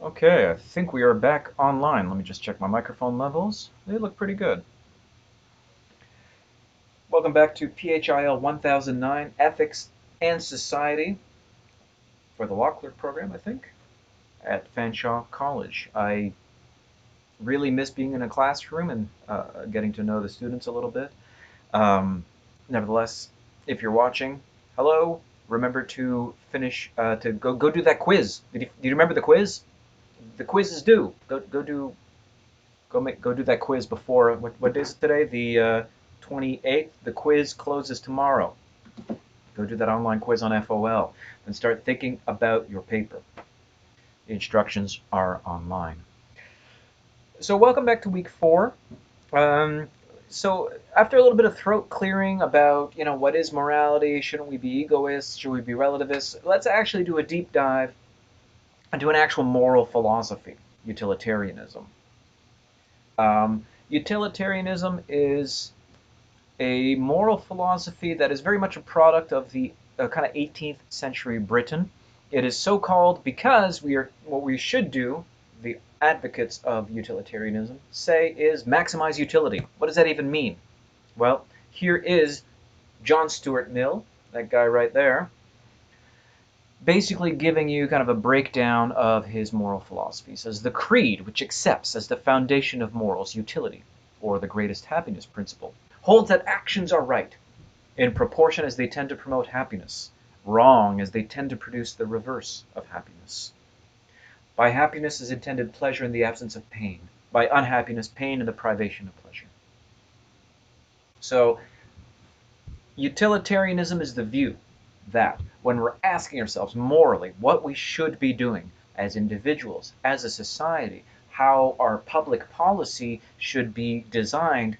Okay, I think we are back online. Let me just check my microphone levels. They look pretty good. Welcome back to PHIL 1009, Ethics and Society for the Law Clerk program, I think, at Fanshawe College. I really miss being in a classroom and getting to know the students a little bit. Nevertheless, if you're watching, hello. Remember to finish, to go do that quiz. Do you remember the quiz? The quiz is due. Go do that quiz before what day is it today? The 28th. The quiz closes tomorrow. Go do that online quiz on FOL and start thinking about your paper. The instructions are online. So welcome back to week 4. So after a little bit of throat clearing about, what is morality? Shouldn't we be egoists? Should we be relativists? Let's actually do a deep dive into an actual moral philosophy, utilitarianism. Utilitarianism is a moral philosophy that is very much a product of the kind of 18th century Britain. It is so called because what we should do, the advocates of utilitarianism say, is maximize utility. What does that even mean? Well, here is John Stuart Mill, that guy right there, basically giving you kind of a breakdown of his moral philosophy. He says, the creed, which accepts as the foundation of morals utility, or the greatest happiness principle, holds that actions are right in proportion as they tend to promote happiness, wrong as they tend to produce the reverse of happiness. By happiness is intended pleasure in the absence of pain. By unhappiness, pain in the privation of pleasure. So, utilitarianism is the view that when we're asking ourselves morally what we should be doing as individuals, as a society, how our public policy should be designed,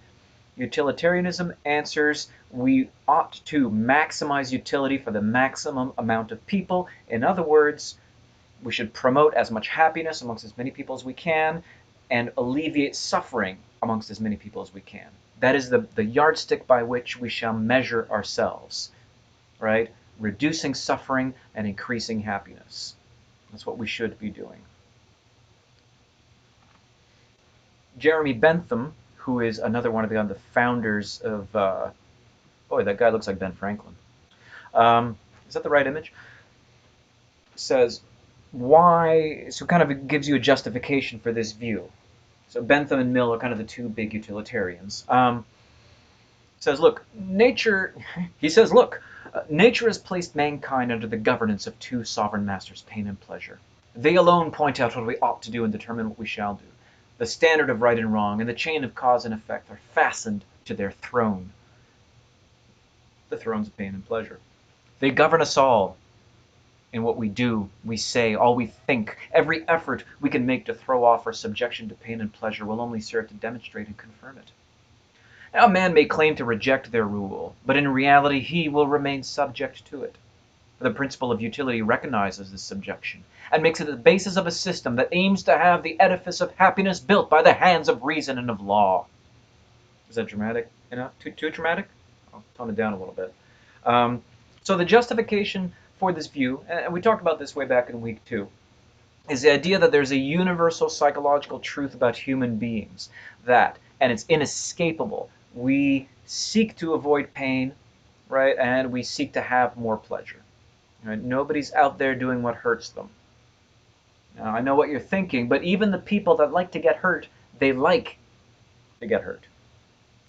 utilitarianism answers we ought to maximize utility for the maximum amount of people. In other words, we should promote as much happiness amongst as many people as we can and alleviate suffering amongst as many people as we can. That is the yardstick by which we shall measure ourselves, right? Reducing suffering and increasing happiness. That's what we should be doing. Jeremy Bentham, who is another one of the founders of, boy, that guy looks like Ben Franklin. Is that the right image? Says, why, so kind of gives you a justification for this view. So Bentham and Mill are kind of the two big utilitarians. Says, look, nature, he says, look, nature has placed mankind under the governance of two sovereign masters, pain and pleasure. They alone point out what we ought to do and determine what we shall do. The standard of right and wrong and the chain of cause and effect are fastened to their throne, the thrones of pain and pleasure. They govern us all in what we do, we say, all we think. Every effort we can make to throw off our subjection to pain and pleasure will only serve to demonstrate and confirm it. Now, a man may claim to reject their rule, but in reality he will remain subject to it. The principle of utility recognizes this subjection and makes it the basis of a system that aims to have the edifice of happiness built by the hands of reason and of law. Is that dramatic? Too dramatic? I'll tone it down a little bit. So the justification for this view, and we talked about this way back in week 2, is the idea that there's a universal psychological truth about human beings that, and it's inescapable, we seek to avoid pain, right, and we seek to have more pleasure. Right? Nobody's out there doing what hurts them. Now, I know what you're thinking, but even the people that like to get hurt, they like to get hurt.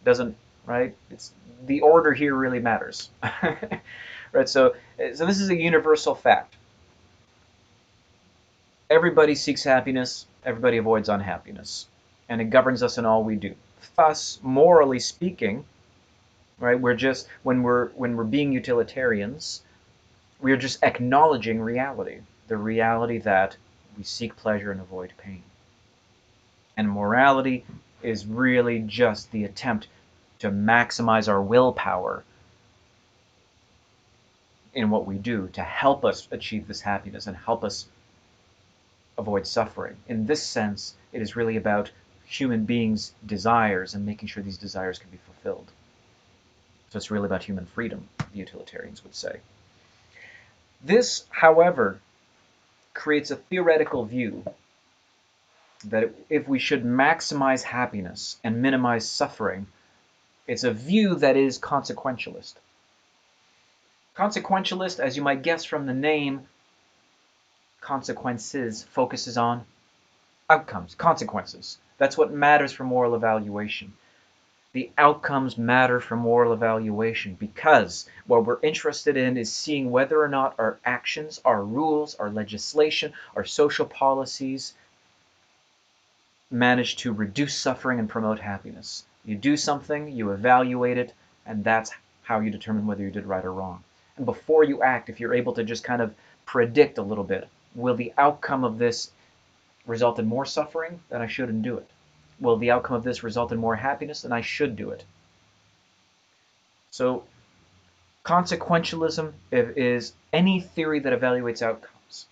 Doesn't, right? It's the order here really matters. Right? So this is a universal fact. Everybody seeks happiness, everybody avoids unhappiness, and it governs us in all we do. Thus, morally speaking, right, we're just when we're being utilitarians, we're just acknowledging reality, the reality that we seek pleasure and avoid pain. And morality is really just the attempt to maximize our willpower in what we do to help us achieve this happiness and help us avoid suffering. In this sense, it is really about human beings' desires and making sure these desires can be fulfilled. So it's really about human freedom, the utilitarians would say. This, however, creates a theoretical view that if we should maximize happiness and minimize suffering, it's a view that is consequentialist. Consequentialist, as you might guess from the name, consequences focuses on outcomes, consequences. That's what matters for moral evaluation. The outcomes matter for moral evaluation because what we're interested in is seeing whether or not our actions, our rules, our legislation, our social policies manage to reduce suffering and promote happiness. You do something, you evaluate it, and that's how you determine whether you did right or wrong. And before you act, if you're able to just kind of predict a little bit, will the outcome of this result in more suffering? Then I shouldn't do it. Will the outcome of this result in more happiness? Then I should do it. So consequentialism is any theory that evaluates outcomes.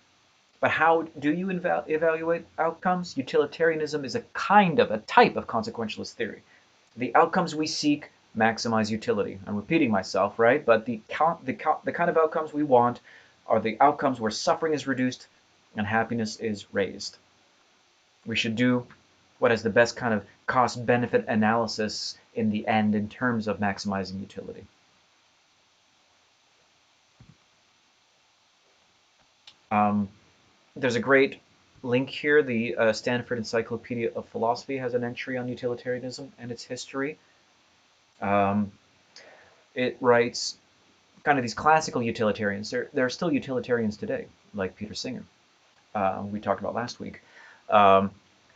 But how do you evaluate outcomes? Utilitarianism is a type of consequentialist theory. The outcomes we seek maximize utility. I'm repeating myself, right? But the kind of outcomes we want are the outcomes where suffering is reduced and happiness is raised. We should do what has the best kind of cost-benefit analysis in the end in terms of maximizing utility. There's a great link here. The Stanford Encyclopedia of Philosophy has an entry on utilitarianism and its history. It writes kind of these classical utilitarians. There are still utilitarians today, like Peter Singer, we talked about last week.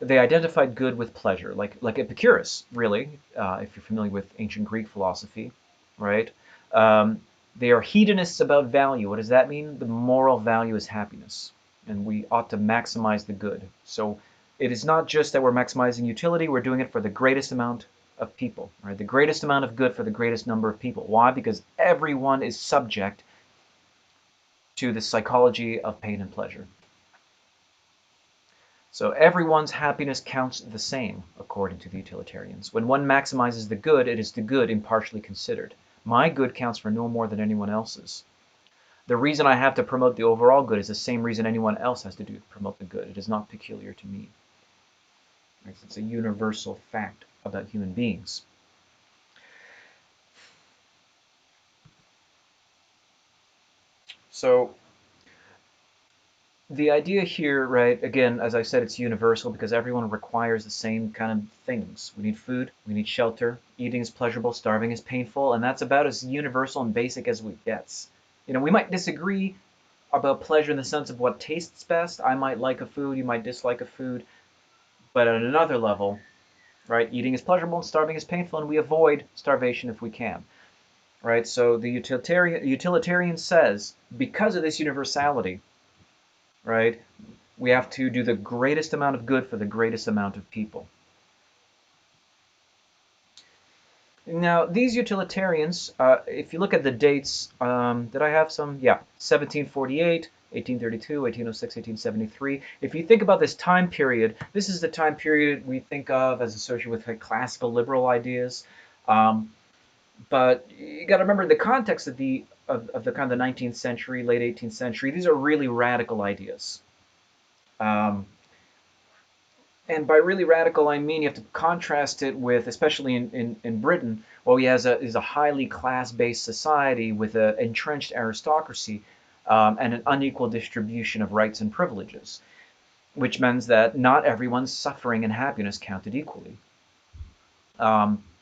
They identified good with pleasure, like Epicurus, really, if you're familiar with ancient Greek philosophy, right? They are hedonists about value. What does that mean? The moral value is happiness, and we ought to maximize the good. So it is not just that we're maximizing utility, we're doing it for the greatest amount of people, right? The greatest amount of good for the greatest number of people. Why? Because everyone is subject to the psychology of pain and pleasure. So everyone's happiness counts the same, according to the utilitarians. When one maximizes the good, it is the good impartially considered. My good counts for no more than anyone else's. The reason I have to promote the overall good is the same reason anyone else has to do to promote the good. It is not peculiar to me. It's a universal fact about human beings. So the idea here, right, again, as I said, it's universal because everyone requires the same kind of things. We need food, we need shelter, eating is pleasurable, starving is painful, and that's about as universal and basic as we get. You know, we might disagree about pleasure in the sense of what tastes best. I might like a food, you might dislike a food, but at another level, right, eating is pleasurable and starving is painful, and we avoid starvation if we can. Right? So the utilitarian says, because of this universality, right, we have to do the greatest amount of good for the greatest amount of people. Now, these utilitarians, if you look at the dates, did I have some? Yeah, 1748, 1832, 1806, 1873. If you think about this time period, this is the time period we think of as associated with like, classical liberal ideas. But you got to remember the context of the kind of the 19th century, late 18th century. These are really radical ideas. Um, and by really radical, I mean you have to contrast it with, especially in Britain, well, he is a highly class-based society with an entrenched aristocracy and an unequal distribution of rights and privileges, which means that not everyone's suffering and happiness counted equally.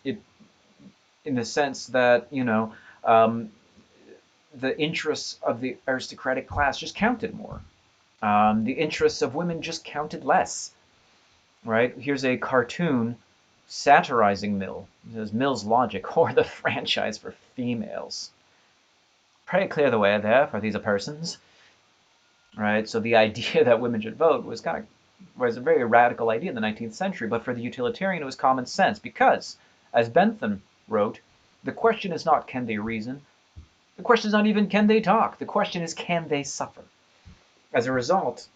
It, in the sense that, you know, the interests of the aristocratic class just counted more. The interests of women just counted less. Right? Here's a cartoon satirizing Mill. It says Mill's logic, or the franchise for females. Pray clear the way there for these persons. Right? So the idea that women should vote was a very radical idea in the 19th century, but for the utilitarian it was common sense because, as Bentham wrote, the question is not can they reason, the question is not even can they talk, the question is can they suffer. As a result,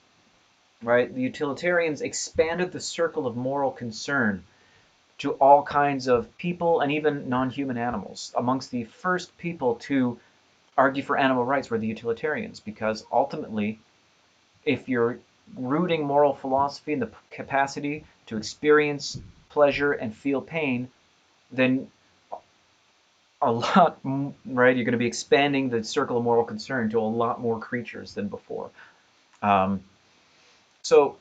right, the utilitarians expanded the circle of moral concern to all kinds of people and even non-human animals. Amongst the first people to argue for animal rights were the utilitarians, because ultimately, if you're rooting moral philosophy in the capacity to experience pleasure and feel pain, then a lot, right? You're going to be expanding the circle of moral concern to a lot more creatures than before. Um, so,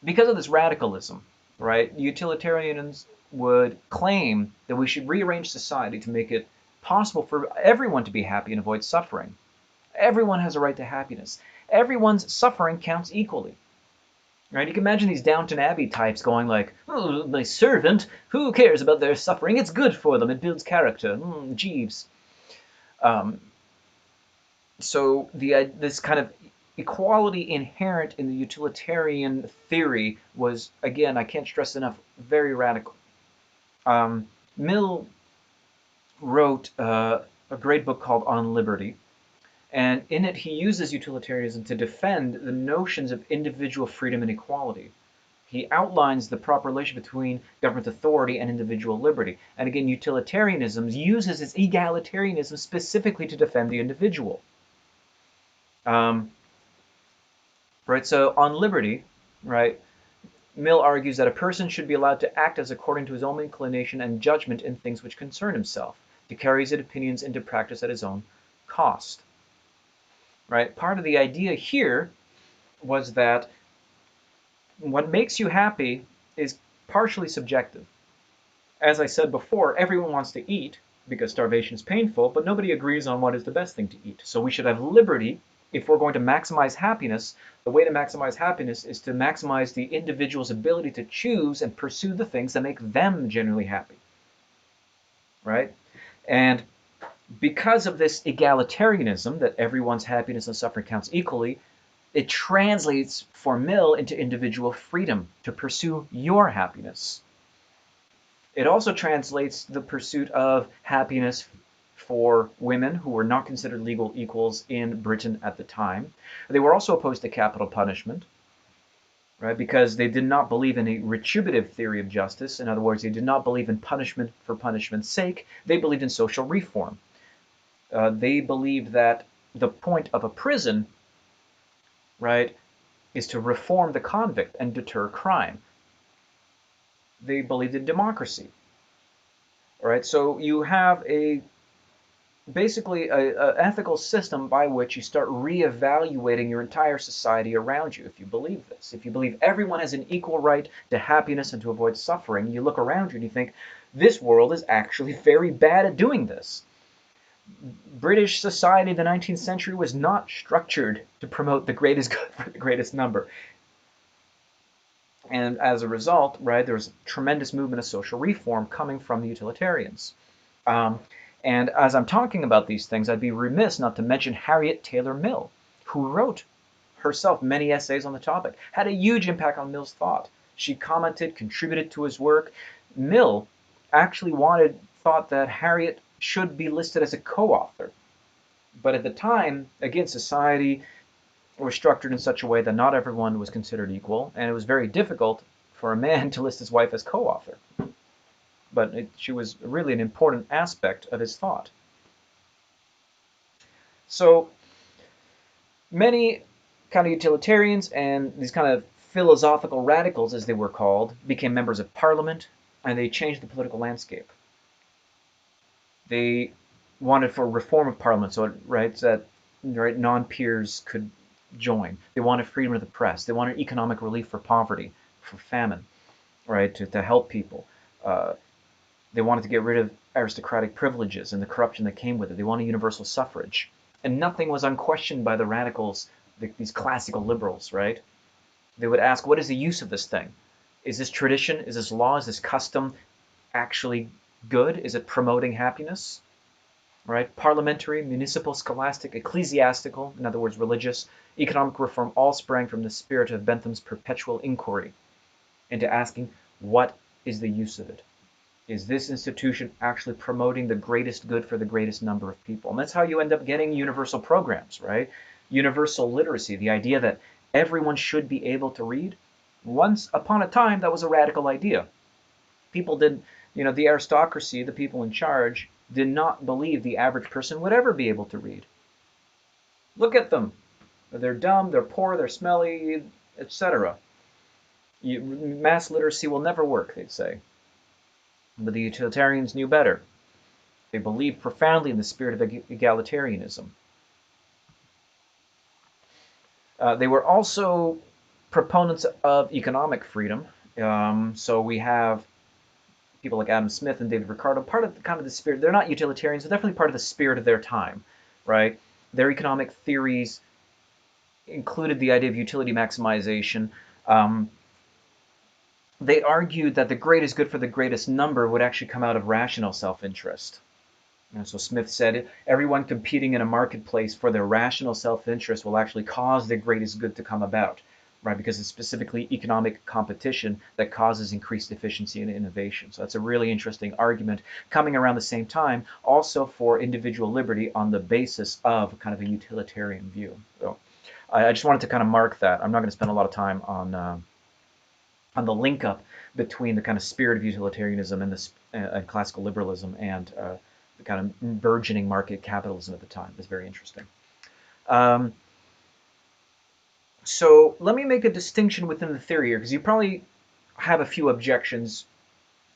because of this radicalism, right, utilitarians would claim that we should rearrange society to make it possible for everyone to be happy and avoid suffering. Everyone has a right to happiness. Everyone's suffering counts equally. Right? You can imagine these Downton Abbey types going like, "Oh, my servant, who cares about their suffering? It's good for them. It builds character. Jeeves." Um, so this kind of equality inherent in the utilitarian theory was, again, I can't stress enough, very radical. Mill wrote a great book called On Liberty, and in it he uses utilitarianism to defend the notions of individual freedom and equality. He outlines the proper relation between government authority and individual liberty. And again, utilitarianism uses its egalitarianism specifically to defend the individual. Right, so on liberty, right, Mill argues that a person should be allowed to act as according to his own inclination and judgment in things which concern himself, to carry his opinions into practice at his own cost. Right, part of the idea here was that what makes you happy is partially subjective. As I said before, everyone wants to eat because starvation is painful, but nobody agrees on what is the best thing to eat. So we should have liberty. If we're going to maximize happiness, the way to maximize happiness is to maximize the individual's ability to choose and pursue the things that make them genuinely happy. Right? And because of this egalitarianism, that everyone's happiness and suffering counts equally, it translates for Mill into individual freedom to pursue your happiness. It also translates the pursuit of happiness for women who were not considered legal equals in Britain at the time. They were also opposed to capital punishment, right? Because they did not believe in a retributive theory of justice. In other words, they did not believe in punishment for punishment's sake. They believed in social reform. They believed that the point of a prison, right, is to reform the convict and deter crime. They believed in democracy. All right, so you have basically a ethical system by which you start reevaluating your entire society around you if you believe this. If you believe everyone has an equal right to happiness and to avoid suffering, you look around you and you think, this world is actually very bad at doing this. British society in the 19th century was not structured to promote the greatest good for the greatest number. And as a result, right, there was a tremendous movement of social reform coming from the utilitarians. And as I'm talking about these things, I'd be remiss not to mention Harriet Taylor Mill, who wrote herself many essays on the topic, had a huge impact on Mill's thought. She commented, contributed to his work. Mill actually thought that Harriet should be listed as a co-author. But at the time, again, society was structured in such a way that not everyone was considered equal, and it was very difficult for a man to list his wife as co-author. But she was really an important aspect of his thought. So many kind of utilitarians and these kind of philosophical radicals, as they were called, became members of parliament, and they changed the political landscape. They wanted for reform of parliament, so that non-peers could join. They wanted freedom of the press. They wanted economic relief for poverty, for famine, right, to help people. They wanted to get rid of aristocratic privileges and the corruption that came with it. They wanted universal suffrage. And nothing was unquestioned by the radicals, these classical liberals, right? They would ask, what is the use of this thing? Is this tradition? Is this law? Is this custom actually good? Is it promoting happiness? Right? Parliamentary, municipal, scholastic, ecclesiastical, in other words, religious, economic reform all sprang from the spirit of Bentham's perpetual inquiry into asking, what is the use of it? Is this institution actually promoting the greatest good for the greatest number of people? And that's how you end up getting universal programs, right? Universal literacy, the idea that everyone should be able to read. Once upon a time, that was a radical idea. People didn't, the aristocracy, the people in charge, did not believe the average person would ever be able to read. Look at them. They're dumb, they're poor, they're smelly, etc. Mass literacy will never work, they'd say. But the utilitarians knew better. They believed profoundly in the spirit of egalitarianism. They were also proponents of economic freedom. So we have people like Adam Smith and David Ricardo, part of kind of the spirit. They're not utilitarians, they're definitely part of the spirit of their time, right? Their economic theories included the idea of utility maximization. They argued that the greatest good for the greatest number would actually come out of rational self-interest. And so Smith said, everyone competing in a marketplace for their rational self-interest will actually cause the greatest good to come about, right? Because it's specifically economic competition that causes increased efficiency and innovation. So that's a really interesting argument coming around the same time, also for individual liberty on the basis of kind of a utilitarian view. So I just wanted to kind of mark that. I'm not going to spend a lot of time on the link up between the kind of spirit of utilitarianism and classical liberalism and the kind of burgeoning market capitalism at the time. It's very interesting. So let me make a distinction within the theory here, because you probably have a few objections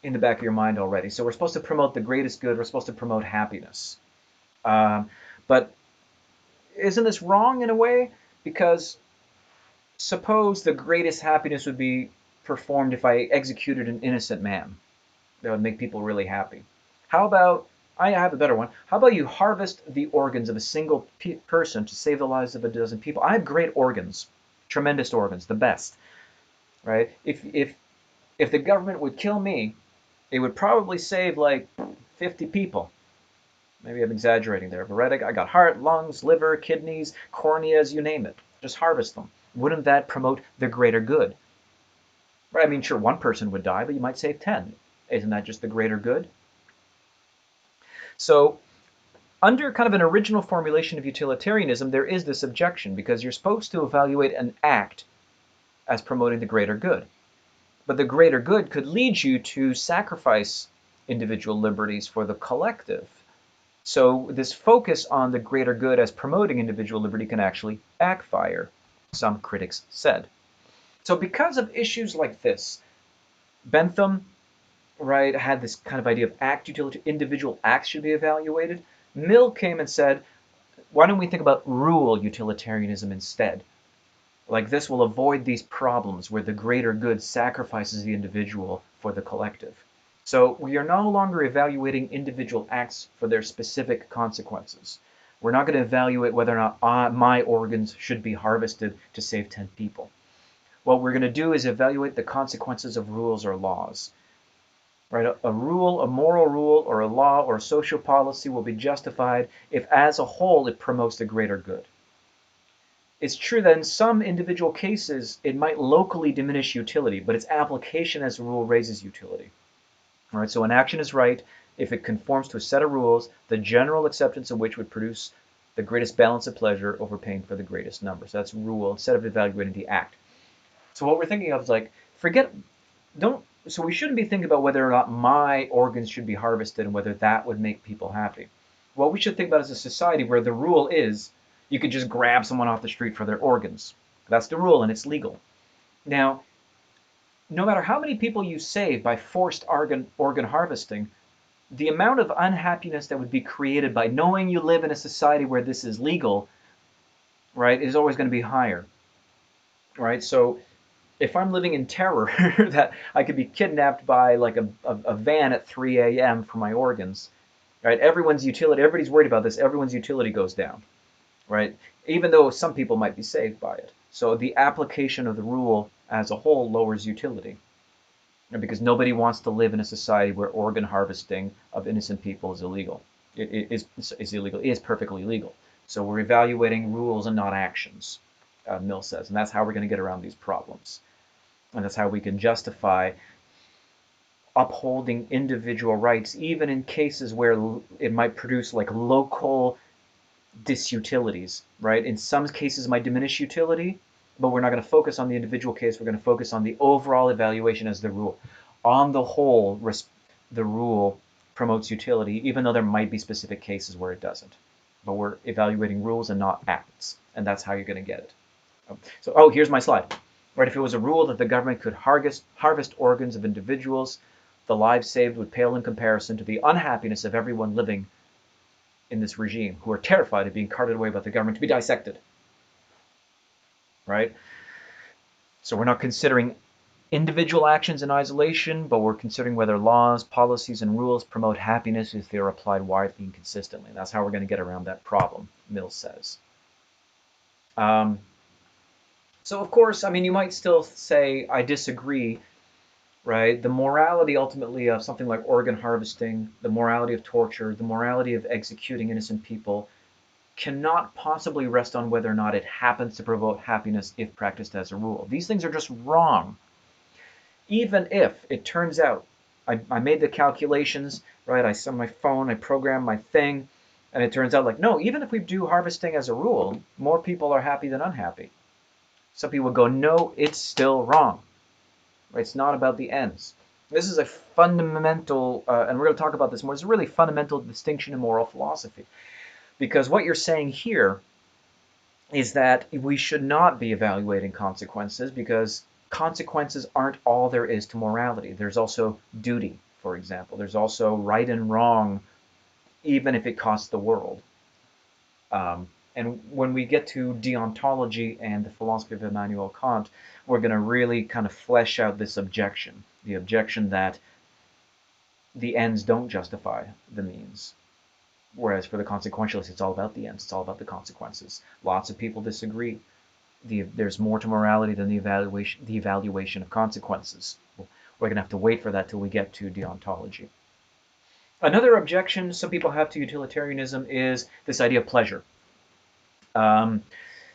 in the back of your mind already. So we're supposed to promote the greatest good. We're supposed to promote happiness. But isn't this wrong in a way? Because suppose the greatest happiness would be performed if I executed an innocent man. That would make people really happy. How about, I have a better one. How about you harvest the organs of a single person to save the lives of a dozen people? I have great organs, tremendous organs, the best, right? If the government would kill me, it would probably save like 50 people. Maybe I'm exaggerating there, but right, I got heart, lungs, liver, kidneys, corneas, you name it. Just harvest them. Wouldn't that promote the greater good? Right? I mean, sure, one person would die, but you might save 10. Isn't that just the greater good? So under kind of an original formulation of utilitarianism, there is this objection, because you're supposed to evaluate an act as promoting the greater good. But the greater good could lead you to sacrifice individual liberties for the collective. So this focus on the greater good as promoting individual liberty can actually backfire, some critics said. So because of issues like this, Bentham, right, had this kind of idea of act utility, individual acts should be evaluated. Mill came and said, why don't we think about rule utilitarianism instead? Like this will avoid these problems where the greater good sacrifices the individual for the collective. So we are no longer evaluating individual acts for their specific consequences. We're not going to evaluate whether or not my organs should be harvested to save 10 people. What we're going to do is evaluate the consequences of rules or laws. Right? A rule, a moral rule, or a law, or a social policy will be justified if as a whole it promotes the greater good. It's true that in some individual cases it might locally diminish utility, but its application as a rule raises utility. All right, so an action is right if it conforms to a set of rules, the general acceptance of which would produce the greatest balance of pleasure over pain for the greatest number. So that's rule instead of evaluating the act. So what we're thinking of is like, so we shouldn't be thinking about whether or not my organs should be harvested and whether that would make people happy. What we should think about is a society where the rule is you could just grab someone off the street for their organs. That's the rule and it's legal. Now, no matter how many people you save by forced organ harvesting, the amount of unhappiness that would be created by knowing you live in a society where this is legal, right, is always going to be higher. Right? So if I'm living in terror that I could be kidnapped by like a van at 3 a.m. for my organs, right? Everybody's worried about this. Everyone's utility goes down, right? Even though some people might be saved by it. So the application of the rule as a whole lowers utility, because nobody wants to live in a society where organ harvesting of innocent people is illegal. It is illegal. It is perfectly legal. So we're evaluating rules and not actions, Mill says, and that's how we're going to get around these problems. And that's how we can justify upholding individual rights, even in cases where it might produce like local disutilities, right? In some cases it might diminish utility, but we're not going to focus on the individual case. We're going to focus on the overall evaluation as the rule. On the whole, the rule promotes utility, even though there might be specific cases where it doesn't. but we're evaluating rules and not acts, and that's how you're going to get it. So, oh, here's my slide. Right, if it was a rule that the government could harvest organs of individuals, the lives saved would pale in comparison to the unhappiness of everyone living in this regime who are terrified of being carted away by the government to be dissected. Right? So we're not considering individual actions in isolation, but we're considering whether laws, policies, and rules promote happiness if they are applied widely and consistently. That's how we're going to get around that problem, Mill says. So, of course, I mean, you might still say, I disagree, right? The morality ultimately of something like organ harvesting, the morality of torture, the morality of executing innocent people cannot possibly rest on whether or not it happens to promote happiness if practiced as a rule. These things are just wrong. Even if it turns out I made the calculations, right? I set my phone, I programmed my thing, and it turns out like, no, even if we do harvesting as a rule, more people are happy than unhappy. Some people go, no, it's still wrong. It's not about the ends. This is a fundamental, and we're going to talk about this more, it's a really fundamental distinction in moral philosophy. Because what you're saying here is that we should not be evaluating consequences because consequences aren't all there is to morality. There's also duty, for example. There's also right and wrong, even if it costs the world. And when we get to deontology and the philosophy of Immanuel Kant, we're going to really kind of flesh out this objection, the objection that the ends don't justify the means. Whereas for the consequentialists, it's all about the ends, it's all about the consequences. Lots of people disagree. There's more to morality than the evaluation of consequences. We're going to have to wait for that till we get to deontology. Another objection some people have to utilitarianism is this idea of pleasure.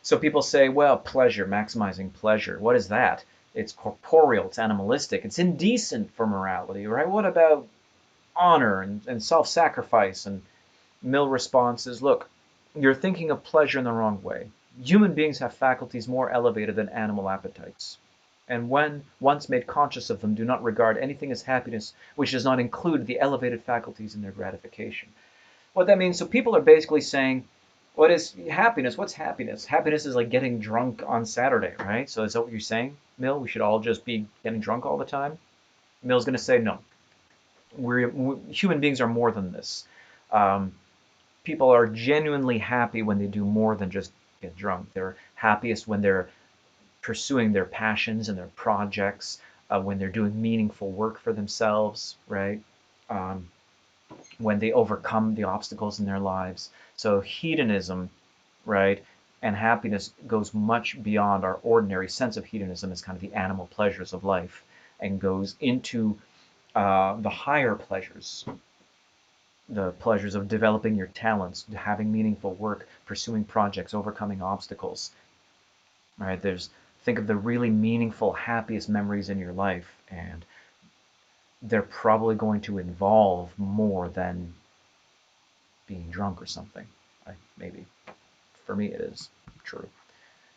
So people say, well, pleasure, maximizing pleasure, what is that? It's corporeal, it's animalistic, it's indecent for morality, right? What about honor and self-sacrifice? And Mill responses, look, you're thinking of pleasure in the wrong way. Human beings have faculties more elevated than animal appetites, and when once made conscious of them, do not regard anything as happiness which does not include the elevated faculties in their gratification. What that means, so people are basically saying, what is happiness? What's happiness? Happiness is like getting drunk on Saturday, right? So is that what you're saying, Mill? We should all just be getting drunk all the time? Mill's going to say no. Human beings are more than this. People are genuinely happy when they do more than just get drunk. They're happiest when they're pursuing their passions and their projects, when they're doing meaningful work for themselves, right? When they overcome the obstacles in their lives. So hedonism, right, and happiness goes much beyond our ordinary sense of hedonism as kind of the animal pleasures of life and goes into the higher pleasures, the pleasures of developing your talents, having meaningful work, pursuing projects, overcoming obstacles. Right? Think of the really meaningful, happiest memories in your life, and they're probably going to involve more than being drunk or something. Maybe. For me, it is true.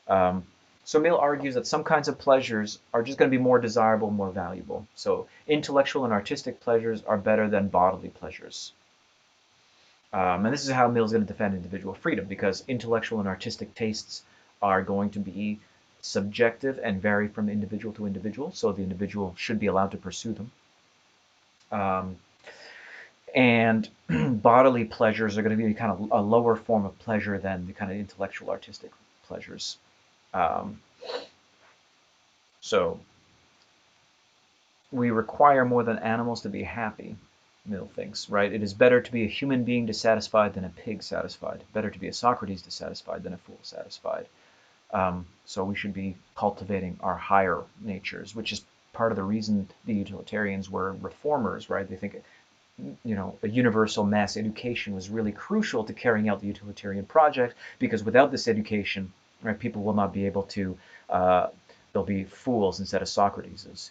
So Mill argues that some kinds of pleasures are just going to be more desirable, more valuable. So intellectual and artistic pleasures are better than bodily pleasures. And this is how Mill's going to defend individual freedom, because intellectual and artistic tastes are going to be subjective and vary from individual to individual, so the individual should be allowed to pursue them. And bodily pleasures are going to be kind of a lower form of pleasure than the kind of intellectual artistic pleasures. So we require more than animals to be happy, Mill thinks, right? It is better to be a human being dissatisfied than a pig satisfied. Better to be a Socrates dissatisfied than a fool satisfied. So we should be cultivating our higher natures, which is part of the reason the utilitarians were reformers, right? They think, a universal mass education was really crucial to carrying out the utilitarian project, because without this education, right, people will not be able to, they'll be fools instead of Socrates,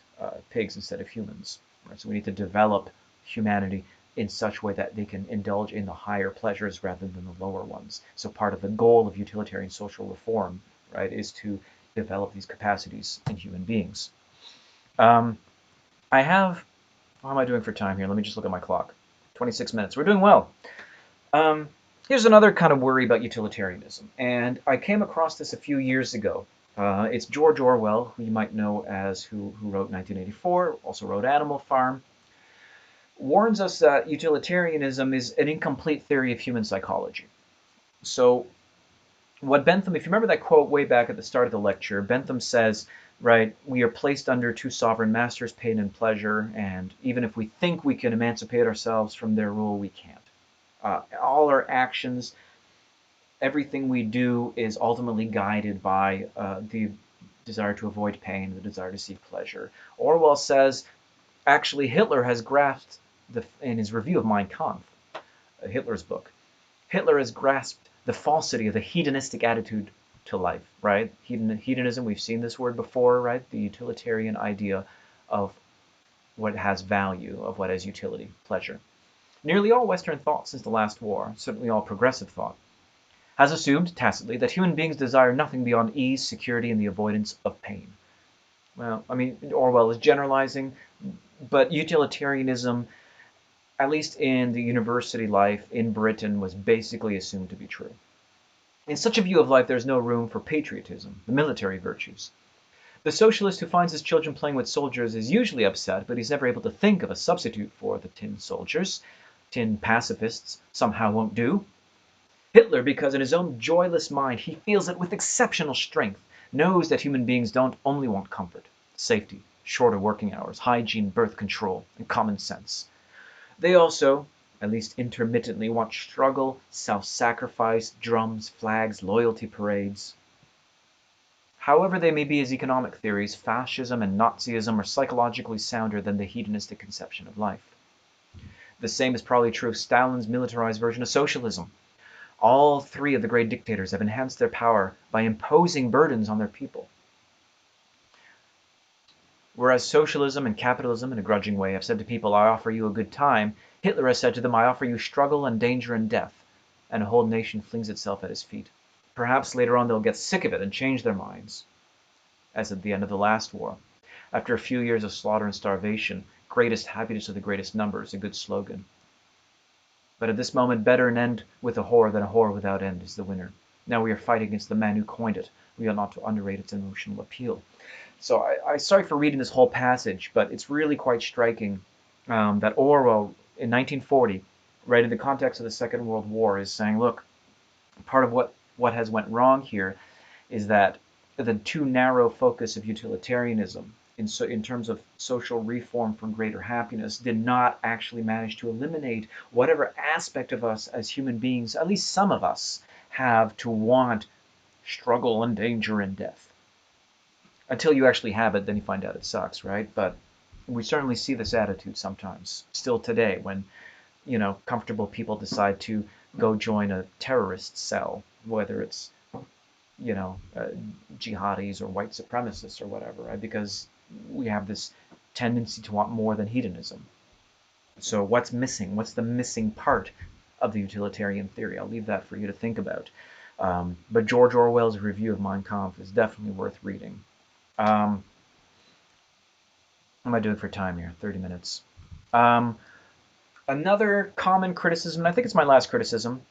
pigs instead of humans. Right? So we need to develop humanity in such a way that they can indulge in the higher pleasures rather than the lower ones. So part of the goal of utilitarian social reform, right, is to develop these capacities in human beings. How am I doing for time here? Let me just look at my clock. 26 minutes. We're doing well. Here's another kind of worry about utilitarianism, and I came across this a few years ago. It's George Orwell, who you might know as who wrote 1984, also wrote Animal Farm, warns us that utilitarianism is an incomplete theory of human psychology. So what Bentham, if you remember that quote way back at the start of the lecture, Bentham says, right, we are placed under two sovereign masters, pain and pleasure, and even if we think we can emancipate ourselves from their rule, we can't. All our actions, everything we do is ultimately guided by the desire to avoid pain, the desire to seek pleasure. Orwell says, actually, Hitler has grasped, in his review of Mein Kampf, Hitler's book, Hitler has grasped the falsity of the hedonistic attitude to life, right? Hedonism, we've seen this word before, right? The utilitarian idea of what has value, of what has utility, pleasure. Nearly all Western thought since the last war, certainly all progressive thought, has assumed tacitly that human beings desire nothing beyond ease, security, and the avoidance of pain. Well, I mean, Orwell is generalizing, but utilitarianism, at least in the university life in Britain, was basically assumed to be true. In such a view of life, there's no room for patriotism, the military virtues. The socialist who finds his children playing with soldiers is usually upset, but he's never able to think of a substitute for the tin soldiers. Tin pacifists somehow won't do. Hitler, because in his own joyless mind he feels it with exceptional strength, knows that human beings don't only want comfort, safety, shorter working hours, hygiene, birth control, and common sense. They also, at least intermittently, want struggle, self-sacrifice, drums, flags, loyalty parades. However they may be as economic theories, fascism and Nazism are psychologically sounder than the hedonistic conception of life. The same is probably true of Stalin's militarized version of socialism. All three of the great dictators have enhanced their power by imposing burdens on their people. Whereas socialism and capitalism, in a grudging way, have said to people, I offer you a good time, Hitler has said to them, I offer you struggle and danger and death, and a whole nation flings itself at his feet. Perhaps later on they'll get sick of it and change their minds, as at the end of the last war. After a few years of slaughter and starvation, greatest happiness of the greatest number is a good slogan. But at this moment, better an end with a whore than a whore without end is the winner. Now we are fighting against the man who coined it. We ought not to underrate its emotional appeal. So I sorry for reading this whole passage, but it's really quite striking that Orwell in 1940, right in the context of the Second World War, is saying, look, part of what has went wrong here is that the too narrow focus of utilitarianism in terms of social reform for greater happiness did not actually manage to eliminate whatever aspect of us as human beings, at least some of us, have to want struggle and danger and death. Until you actually have it, then you find out it sucks, right? But we certainly see this attitude sometimes, still today, when comfortable people decide to go join a terrorist cell, whether it's jihadis or white supremacists or whatever, right? Because we have this tendency to want more than hedonism. So what's missing? What's the missing part of the utilitarian theory? I'll leave that for you to think about. But George Orwell's review of Mein Kampf is definitely worth reading. What am I doing for time here? 30 minutes. Another common criticism, and I think it's my last criticism,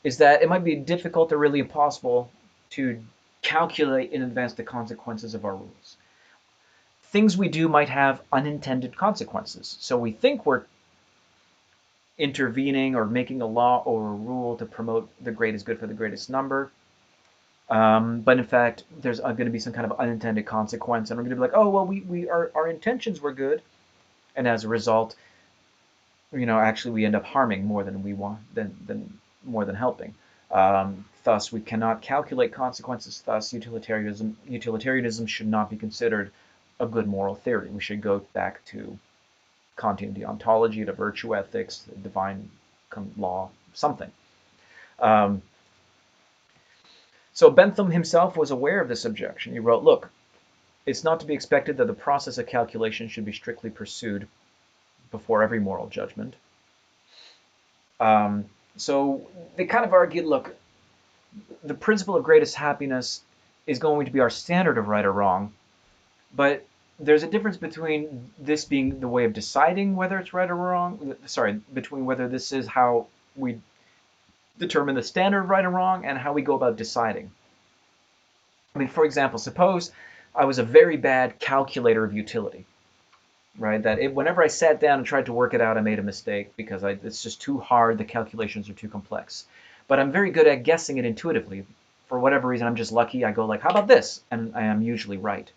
is that it might be difficult or really impossible to calculate in advance the consequences of our rules. Things we do might have unintended consequences. So we think we're intervening or making a law or a rule to promote the greatest good for the greatest number. But in fact, there's going to be some kind of unintended consequence, and we're going to be like, oh, well, our intentions were good, and as a result, actually we end up harming more than we want, than more than helping. Thus, we cannot calculate consequences. Thus, utilitarianism should not be considered a good moral theory. We should go back to Kantian deontology, to virtue ethics, divine law, something. So Bentham himself was aware of this objection. He wrote, look, it's not to be expected that the process of calculation should be strictly pursued before every moral judgment. So they kind of argued, look, the principle of greatest happiness is going to be our standard of right or wrong, but there's a difference between this being the way of deciding whether it's right or wrong, between whether this is how we determine the standard of right and wrong and how we go about deciding. I mean, for example, suppose I was a very bad calculator of utility, right? Whenever I sat down and tried to work it out, I made a mistake because it's just too hard. The calculations are too complex. But I'm very good at guessing it intuitively. For whatever reason, I'm just lucky. I go like, how about this? And I am usually right.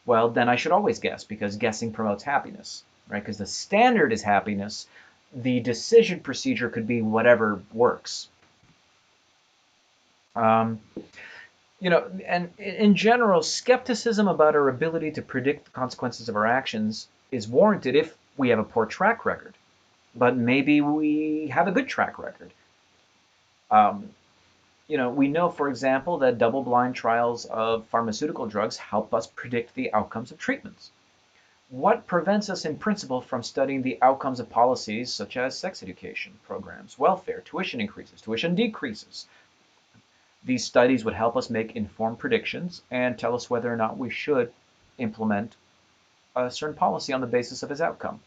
Well, then I should always guess because guessing promotes happiness, right? Because the standard is happiness. The decision procedure could be whatever works. Um, and in general, skepticism about our ability to predict the consequences of our actions is warranted if we have a poor track record. But maybe we have a good track record. Um, we know, for example, that double-blind trials of pharmaceutical drugs help us predict the outcomes of treatments. What prevents us in principle from studying the outcomes of policies such as sex education programs, welfare, tuition increases, tuition decreases? These studies would help us make informed predictions and tell us whether or not we should implement a certain policy on the basis of its outcome.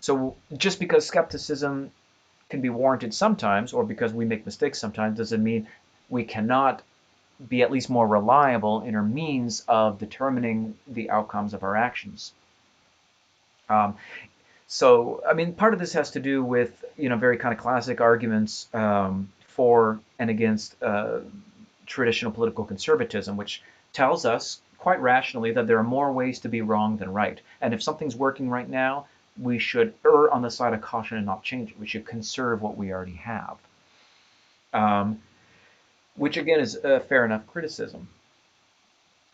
So just because skepticism can be warranted sometimes, or because we make mistakes sometimes, doesn't mean we cannot be at least more reliable in our means of determining the outcomes of our actions. So, I mean, part of this has to do with, very kind of classic arguments for and against traditional political conservatism, which tells us quite rationally that there are more ways to be wrong than right. And if something's working right now, we should err on the side of caution and not change it. We should conserve what we already have. Which again is a fair enough criticism.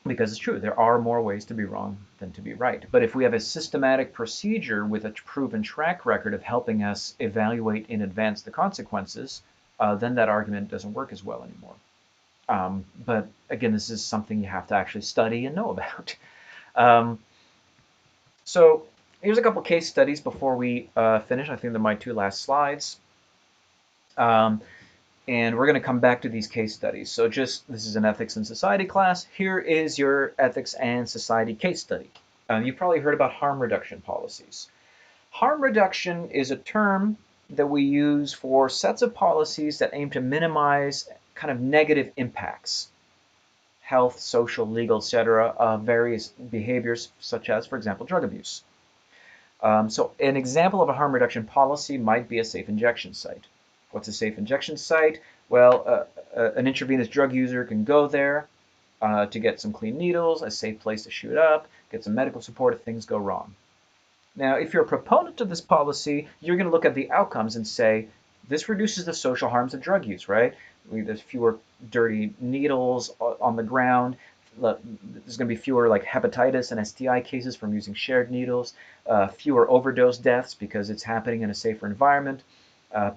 Because it's true, there are more ways to be wrong than to be right. But if we have a systematic procedure with a proven track record of helping us evaluate in advance the consequences, then that argument doesn't work as well anymore. But again, this is something you have to actually study and know about. So here's a couple case studies before we finish. I think they're my two last slides. And we're going to come back to these case studies. So this is an ethics and society class. Here is your ethics and society case study. You've probably heard about harm reduction policies. Harm reduction is a term that we use for sets of policies that aim to minimize kind of negative impacts, health, social, legal, etc., of various behaviors, such as, for example, drug abuse. So an example of a harm reduction policy might be a safe injection site. What's a safe injection site? Well, an intravenous drug user can go there to get some clean needles, a safe place to shoot up, get some medical support if things go wrong. Now, if you're a proponent of this policy, you're going to look at the outcomes and say, this reduces the social harms of drug use, right? There's fewer dirty needles on the ground. There's going to be fewer like hepatitis and STI cases from using shared needles, fewer overdose deaths because it's happening in a safer environment.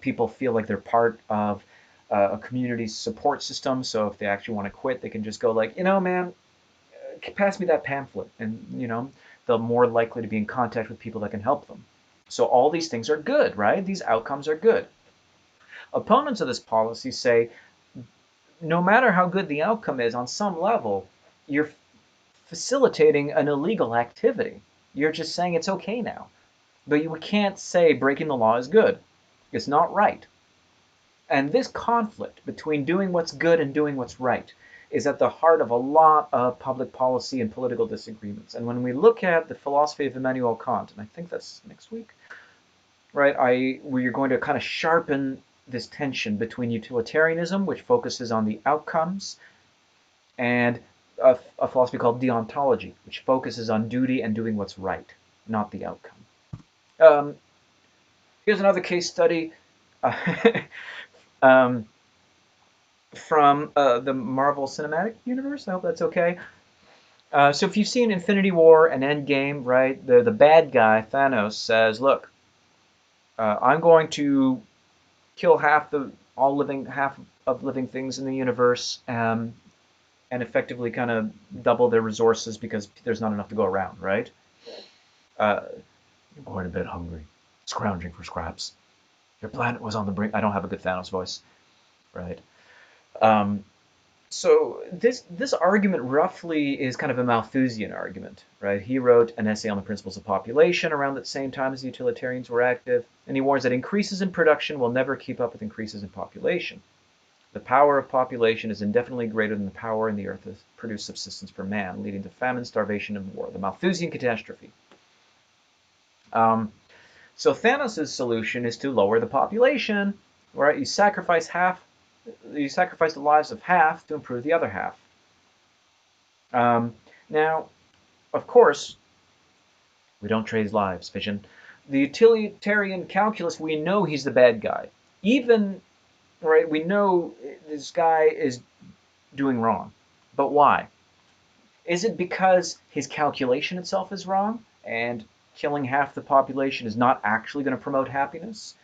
People feel like they're part of a community support system, so if they actually want to quit, they can just go like, man, pass me that pamphlet, and they're more likely to be in contact with people that can help them. So all these things are good, right? These outcomes are good. Opponents of this policy say, no matter how good the outcome is, on some level, you're facilitating an illegal activity. You're just saying it's okay now. But you can't say breaking the law is good. It's not right. And this conflict between doing what's good and doing what's right is at the heart of a lot of public policy and political disagreements. And when we look at the philosophy of Immanuel Kant, and I think that's next week, right, where you're going to kind of sharpen this tension between utilitarianism, which focuses on the outcomes, and a philosophy called deontology, which focuses on duty and doing what's right, not the outcome. Here's another case study from the Marvel Cinematic Universe. I hope that's okay. So if you've seen Infinity War and Endgame, right, the bad guy, Thanos, says, look, I'm going to kill half of living things in the universe, and effectively kind of double their resources because there's not enough to go around, right? You're going to bed hungry, scrounging for scraps. Your planet was on the brink. I don't have a good Thanos voice, right? So this argument roughly is kind of a Malthusian argument, right? He wrote an essay on the principles of population around the same time as the utilitarians were active, and he warns that increases in production will never keep up with increases in population. The power of population is indefinitely greater than the power in the earth to produce subsistence for man, leading to famine, starvation, and war. The Malthusian catastrophe. Um, so Thanos' solution is to lower the population, right? You sacrifice the lives of half to improve the other half. Um, Now, of course, we don't trade lives, Vision. The utilitarian calculus, we know he's the bad guy. Even, right, we know this guy is doing wrong. But why? Is it because his calculation itself is wrong and killing half the population is not actually going to promote happiness?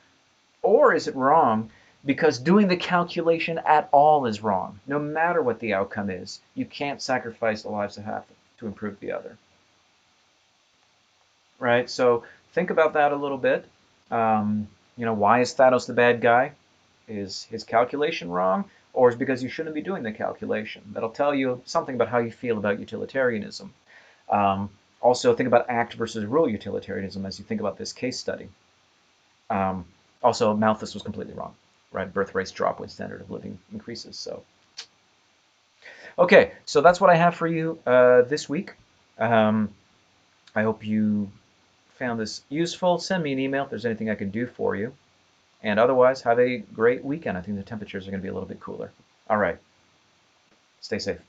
Or is it wrong because doing the calculation at all is wrong? No matter what the outcome is, you can't sacrifice the lives of half to improve the other. Right? So think about that a little bit. Why is Thanos the bad guy? Is his calculation wrong? Or is it because you shouldn't be doing the calculation? That'll tell you something about how you feel about utilitarianism. Also, think about act versus rule utilitarianism as you think about this case study. Um, Also, Malthus was completely wrong, right? Birth rates drop when standard of living increases. So, okay, so that's what I have for you this week. Um, I hope you found this useful. Send me an email if there's anything I can do for you. And otherwise, have a great weekend. I think the temperatures are going to be a little bit cooler. All right, stay safe.